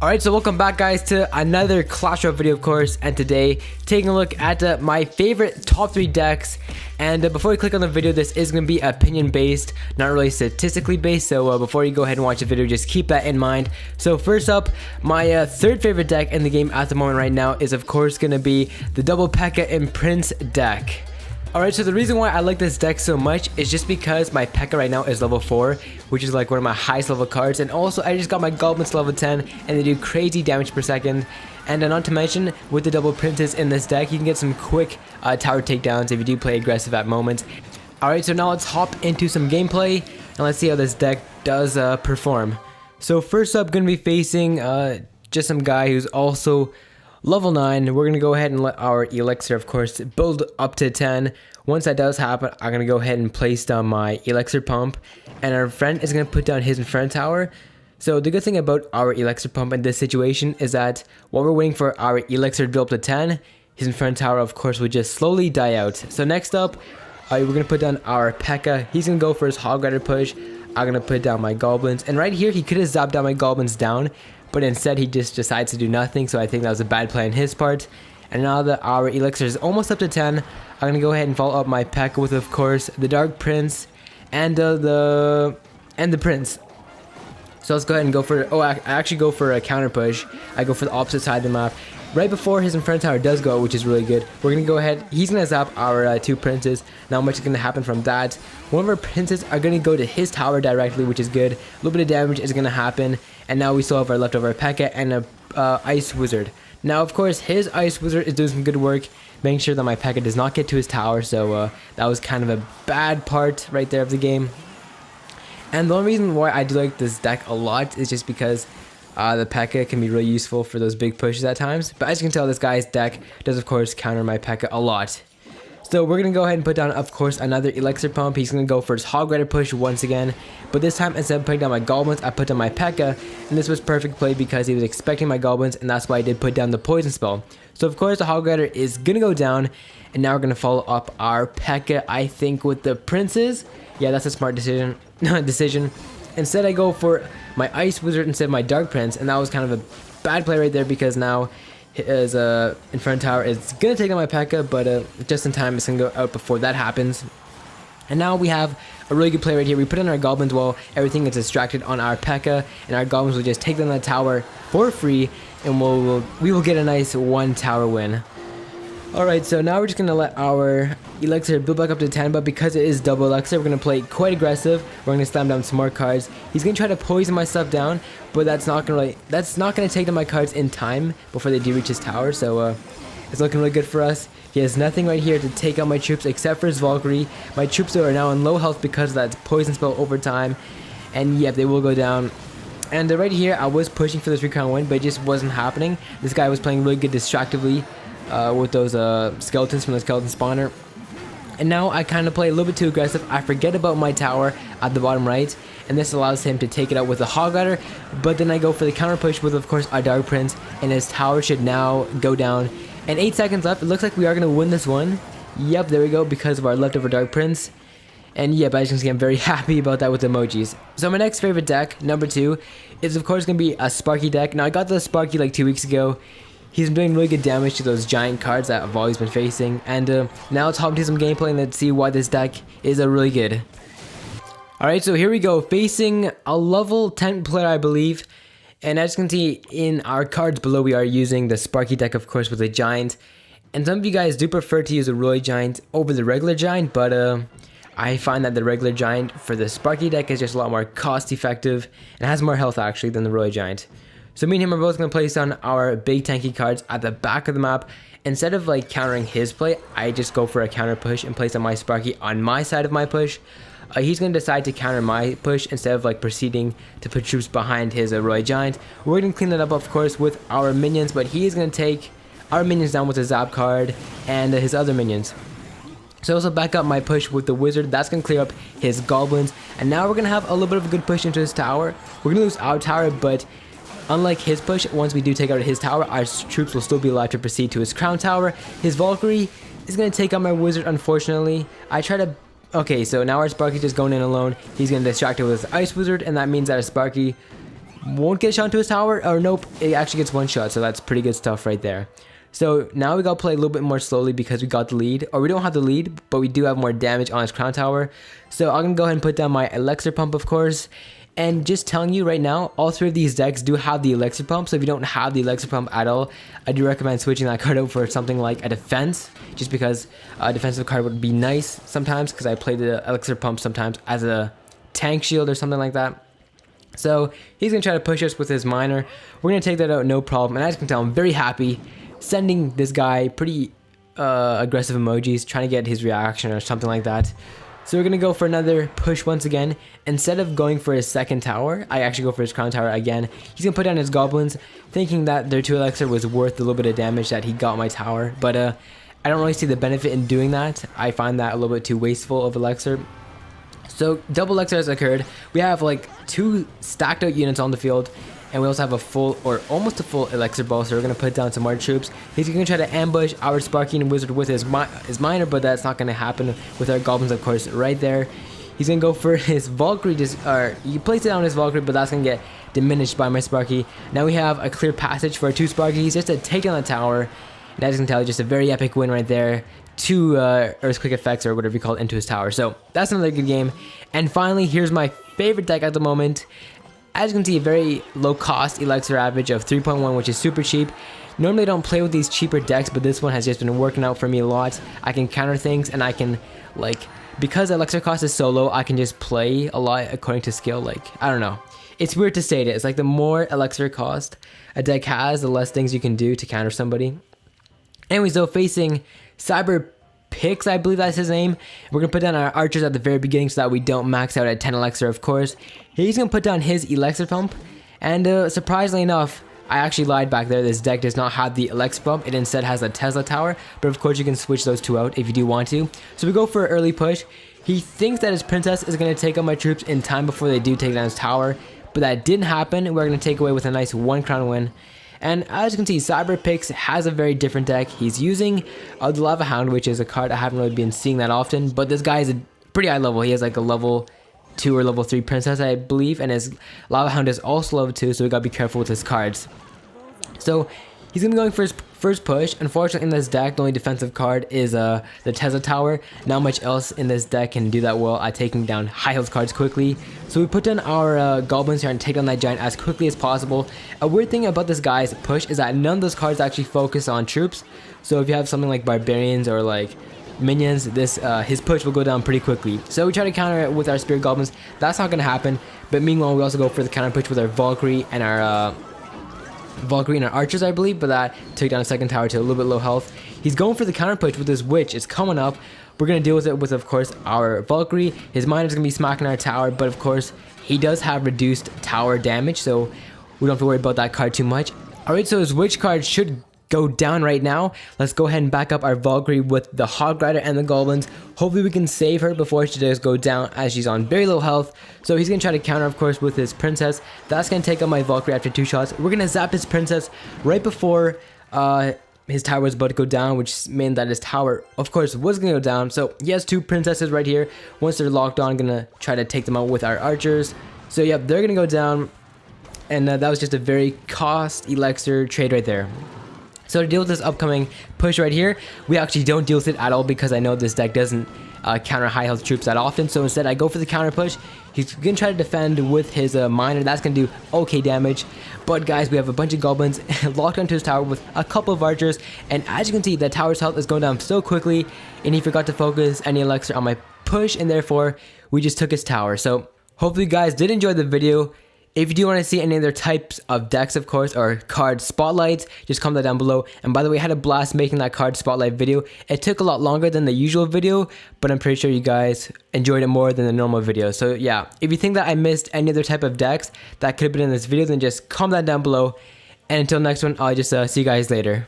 Alright, so welcome back guys to another Clash Royale video of course, and today taking a look at my favorite top 3 decks. And before we click on the video, this is going to be opinion based, not really statistically based, so before you go ahead and watch the video, just keep that in mind. So first up, my third favorite deck in the game at the moment right now is of course going to be the double P.E.K.K.A and Prince deck. Alright, so the reason why I like this deck so much is just because my P.E.K.K.A right now is level 4, which is like one of my highest level cards, and also I just got my Goblins level 10 and they do crazy damage per second. And not to mention, with the double Princes in this deck, you can get some quick tower takedowns if you do play aggressive at moments. Alright, so now let's hop into some gameplay and let's see how this deck does perform. So first up, going to be facing just some guy who's also level 9. We're going to go ahead and let our Elixir, of course, build up to 10. Once that does happen, I'm going to go ahead and place down my Elixir Pump. And our friend is going to put down his Inferno Tower. So the good thing about our Elixir Pump in this situation is that while we're waiting for our Elixir to build up to 10, his Inferno Tower, of course, would just slowly die out. So next up, we're going to put down our P.E.K.K.A. He's going to go for his Hog Rider push. I'm going to put down my Goblins. And right here, he could have zapped down my Goblins down, but instead he just decides to do nothing, so I think that was a bad play on his part. And now that our Elixir is almost up to 10, I'm going to go ahead and follow up my P.E.K.K.A with, of course, the Dark Prince and the Prince. So let's go ahead and go for, I actually go for a counter push. I go for the opposite side of the map. Right before his Inferno Tower does go, which is really good, we're going to go ahead, he's going to zap our 2 Princes. Not much is going to happen from that. One of our Princes are going to go to his tower directly, which is good. A little bit of damage is going to happen. And now we still have our leftover P.E.K.K.A and a Ice Wizard. Now, of course, his Ice Wizard is doing some good work, making sure that my P.E.K.K.A does not get to his tower. So that was kind of a bad part right there of the game. And the only reason why I do like this deck a lot is just because the P.E.K.K.A can be really useful for those big pushes at times. But as you can tell, this guy's deck does, of course, counter my P.E.K.K.A a lot. So we're going to go ahead and put down, of course, another Elixir Pump. He's going to go for his Hog Rider push once again. But this time, instead of putting down my Goblins, I put down my P.E.K.K.A. And this was perfect play because he was expecting my Goblins, and that's why I did put down the Poison Spell. So, of course, the Hog Rider is going to go down. And now we're going to follow up our P.E.K.K.A, I think, with the Princes. Yeah, that's a smart decision. Instead, I go for my Ice Wizard instead of my Dark Prince. And that was kind of a bad play right there because now his Inferno Tower is going to take on my P.E.K.K.A, but just in time, it's going to go out before that happens. And now we have a really good play right here. We put in our Goblins while everything is distracted on our P.E.K.K.A, and our Goblins will just take down the tower for free, and we will get a nice 1 tower win. Alright, so now we're just going to let our Elixir build back up to 10, but because it is double Elixir, we're going to play quite aggressive. We're going to slam down some more cards. He's going to try to poison my stuff down, but that's not going to take down my cards in time before they do reach his tower, so it's looking really good for us. He has nothing right here to take out my troops except for his Valkyrie. My troops are now in low health because of that poison spell over time, and yep, they will go down. And right here, I was pushing for this recon win, but it just wasn't happening. This guy was playing really good distractively with those skeletons from the skeleton spawner. And now I kind of play a little bit too aggressive. I forget about my tower at the bottom right, and this allows him to take it out with a Hog Rider. But then I go for the counter push with, of course, a Dark Prince, and his tower should now go down. And 8 seconds left. It looks like we are going to win this one. Yep, there we go, because of our leftover Dark Prince. And yep, as you can see, I'm very happy about that with emojis. So my next favorite deck, number 2, is of course going to be a Sparky deck. Now I got the Sparky like 2 weeks ago. He's been doing really good damage to those giant cards that I've always been facing. And now let's hop into some gameplay and let's see why this deck is really good. Alright, so here we go. Facing a level 10 player, I believe. And as you can see in our cards below, we are using the Sparky deck, of course, with a Giant. And some of you guys do prefer to use a Royal Giant over the regular Giant, but I find that the regular Giant for the Sparky deck is just a lot more cost effective and has more health actually than the Royal Giant. So me and him are both going to place on our big tanky cards at the back of the map. Instead of like countering his play, I just go for a counter push and place on my Sparky on my side of my push. He's going to decide to counter my push instead of like proceeding to put troops behind his Royal Giant. We're going to clean that up, of course, with our minions, but he is going to take our minions down with a Zap card and his other minions. So also back up my push with the Wizard. That's going to clear up his Goblins. And now we're going to have a little bit of a good push into his tower. We're going to lose our tower, but unlike his push, once we do take out his tower, our troops will still be alive to proceed to his crown tower. His Valkyrie is going to take out my Wizard, unfortunately. Okay, so now our Sparky just going in alone. He's going to distract it with his Ice Wizard, and that means that our Sparky won't get shot into his tower, or nope, it actually gets one shot, so that's pretty good stuff right there. So now we gotta play a little bit more slowly because we got the lead, or we don't have the lead, but we do have more damage on his crown tower. So I'm gonna go ahead and put down my elixir pump, of course. And just telling you right now, all three of these decks do have the elixir pump, so if you don't have the elixir pump at all, I do recommend switching that card out for something like a defense, just because a defensive card would be nice sometimes, because I play the elixir pump sometimes as a tank shield or something like that. So he's gonna try to push us with his miner. We're gonna take that out, no problem, and as you can tell, I'm very happy, sending this guy pretty aggressive emojis, trying to get his reaction or something like that. So we're gonna go for another push once again. Instead of going for his second tower, I actually go for his crown tower again. He's gonna put down his goblins, thinking that their 2 elixir was worth the little bit of damage that he got my tower. But I don't really see the benefit in doing that. I find that a little bit too wasteful of elixir. So double elixir has occurred. We have like 2 stacked out units on the field, and we also have a full, or almost a full elixir ball, so we're going to put down some more troops. He's going to try to ambush our Sparking Wizard with his miner, but that's not going to happen with our goblins, of course, right there. He's going to go for his Valkyrie, or you place it on his Valkyrie, but that's going to get diminished by my Sparky. Now we have a clear passage for our 2 Sparkies just to take down the tower. And as you can tell, just a very epic win right there. 2 earthquake effects, or whatever you call it, into his tower. So that's another good game. And finally, here's my favorite deck at the moment. As you can see, a very low cost elixir average of 3.1, which is super cheap. Normally I don't play with these cheaper decks, but this one has just been working out for me a lot. I can counter things, and I can, like, because elixir cost is so low, I can just play a lot according to skill. Like, I don't know. It's weird to say it. It's like the more elixir cost a deck has, the less things you can do to counter somebody. Anyways, though, facing Cyberpix, I believe that's his name. We're going to put down our archers at the very beginning so that we don't max out at 10 elixir, of course. He's going to put down his elixir pump. And surprisingly enough, I actually lied back there. This deck does not have the elixir pump. It instead has a Tesla tower. But of course, you can switch those 2 out if you do want to. So we go for an early push. He thinks that his princess is going to take out my troops in time before they do take down his tower. But that didn't happen. We're going to take away with a nice 1 crown win. And as you can see, Cyberpix has a very different deck. He's using the Lava Hound, which is a card I haven't really been seeing that often. But this guy is a pretty high level. He has like a level 2 or level 3 princess, I believe. And his Lava Hound is also level 2, so we gotta be careful with his cards. So he's gonna be going for his first push. Unfortunately, in this deck, the only defensive card is the Tesla Tower. Not much else in this deck can do that well at taking down high health cards quickly. So we put down our goblins here and take down that giant as quickly as possible. A weird thing about this guy's push is that none of those cards actually focus on troops. So if you have something like barbarians or like minions, his push will go down pretty quickly. So we try to counter it with our spirit goblins. That's not gonna happen. But meanwhile, we also go for the counter push with our Valkyrie and our archers, I believe, but that took down a second tower to a little bit low health. He's going for the counter push with his witch. It's coming up. We're going to deal with it with, of course, our Valkyrie. His miner's going to be smacking our tower, but of course, he does have reduced tower damage, so we don't have to worry about that card too much. Alright, so his witch card should go down right now. Let's go ahead and back up our Valkyrie with the Hog Rider and the goblins. Hopefully we can save her before she does go down, as she's on very low health. So he's going to try to counter, of course, with his princess. That's going to take out my Valkyrie after 2 shots. We're going to zap his princess right before his tower was about to go down, which meant that his tower, of course, was going to go down. So he has 2 princesses right here. Once they're locked on, I'm going to try to take them out with our archers. So yep, they're going to go down. And that was just a very cost elixir trade right there. So to deal with this upcoming push right here, we actually don't deal with it at all because I know this deck doesn't counter high health troops that often. So instead I go for the counter push. He's going to try to defend with his miner. That's going to do okay damage. But guys, we have a bunch of goblins locked onto his tower with a couple of archers. And as you can see, the tower's health is going down so quickly. And he forgot to focus any elixir on my push. And therefore, we just took his tower. So hopefully you guys did enjoy the video. If you do want to see any other types of decks, of course, or card spotlights, just comment that down below. And by the way, I had a blast making that card spotlight video. It took a lot longer than the usual video, but I'm pretty sure you guys enjoyed it more than the normal video. So yeah, if you think that I missed any other type of decks that could have been in this video, then just comment that down below. And until next one, I'll just see you guys later.